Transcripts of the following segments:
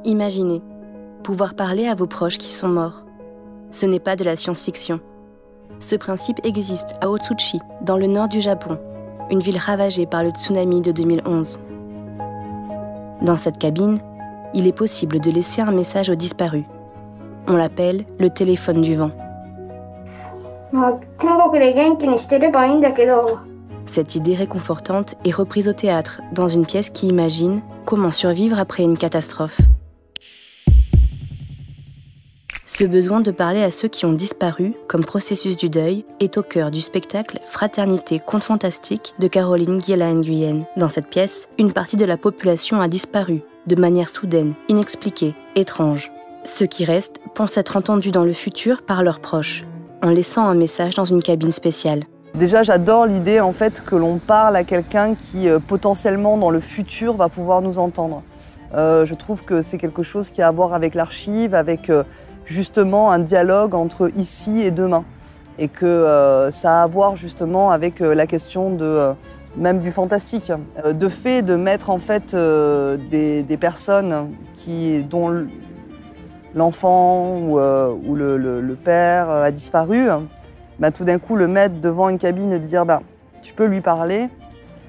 Imaginez, pouvoir parler à vos proches qui sont morts. Ce n'est pas de la science-fiction. Ce principe existe à Otsuchi, dans le nord du Japon, une ville ravagée par le tsunami de 2011. Dans cette cabine, il est possible de laisser un message aux disparus. On l'appelle le téléphone du vent. Cette idée réconfortante est reprise au théâtre, dans une pièce qui imagine comment survivre après une catastrophe. Ce besoin de parler à ceux qui ont disparu, comme processus du deuil, est au cœur du spectacle Fraternité Conte Fantastique de Caroline Guillain-Nguyen. Dans cette pièce, une partie de la population a disparu, de manière soudaine, inexpliquée, étrange. Ceux qui restent pensent être entendus dans le futur par leurs proches, en laissant un message dans une cabine spéciale. Déjà, j'adore l'idée en fait que l'on parle à quelqu'un qui potentiellement dans le futur va pouvoir nous entendre. Je trouve que c'est quelque chose qui a à voir avec l'archive, avec justement un dialogue entre ici et demain. Et que ça a à voir justement avec la question de, même du fantastique. De fait de mettre en fait des personnes dont l'enfant ou le père a disparu, tout d'un coup le mettre devant une cabine et de dire tu peux lui parler,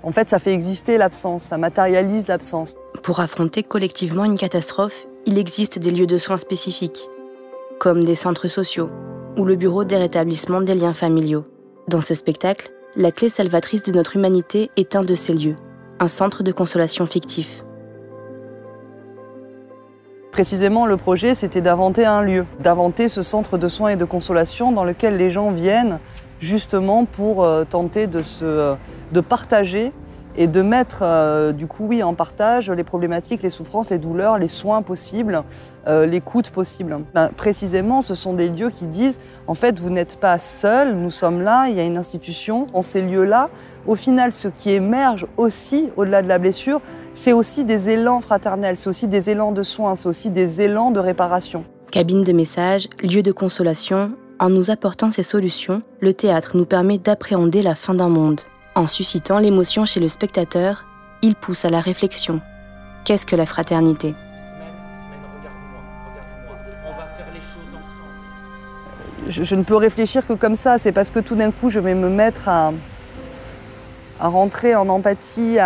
en fait ça fait exister l'absence, ça matérialise l'absence. Pour affronter collectivement une catastrophe, il existe des lieux de soins spécifiques, comme des centres sociaux ou le bureau des rétablissements des liens familiaux. Dans ce spectacle, la clé salvatrice de notre humanité est un de ces lieux, un centre de consolation fictif. Précisément, le projet, c'était d'inventer un lieu, d'inventer ce centre de soins et de consolation dans lequel les gens viennent justement pour tenter de partager et de mettre du coup en partage les problématiques, les souffrances, les douleurs, les soins possibles, l'écoute possible. Précisément, ce sont des lieux qui disent en fait vous n'êtes pas seul, nous sommes là, il y a une institution. Dans ces lieux-là, au final, ce qui émerge aussi au-delà de la blessure, c'est aussi des élans fraternels, c'est aussi des élans de soins, c'est aussi des élans de réparation. Cabine de messages, lieu de consolation, en nous apportant ces solutions, le théâtre nous permet d'appréhender la fin d'un monde. En suscitant l'émotion chez le spectateur, il pousse à la réflexion. Qu'est-ce que la fraternité ? On va faire les choses ensemble. Je ne peux réfléchir que comme ça, c'est parce que tout d'un coup je vais me mettre à rentrer en empathie,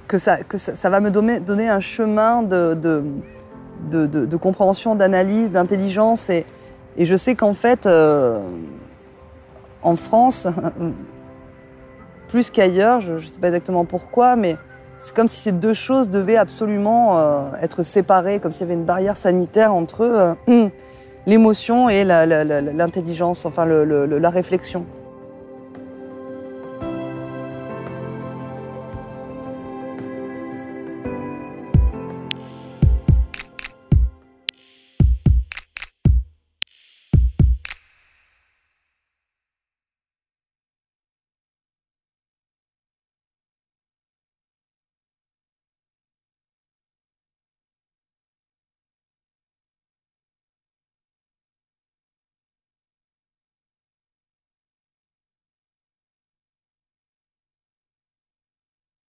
que ça va me donner un chemin de compréhension, d'analyse, d'intelligence. Et je sais qu'en fait, en France, plus qu'ailleurs, je ne sais pas exactement pourquoi, mais c'est comme si ces deux choses devaient absolument être séparées, comme s'il y avait une barrière sanitaire entre l'émotion et l'intelligence, enfin la réflexion.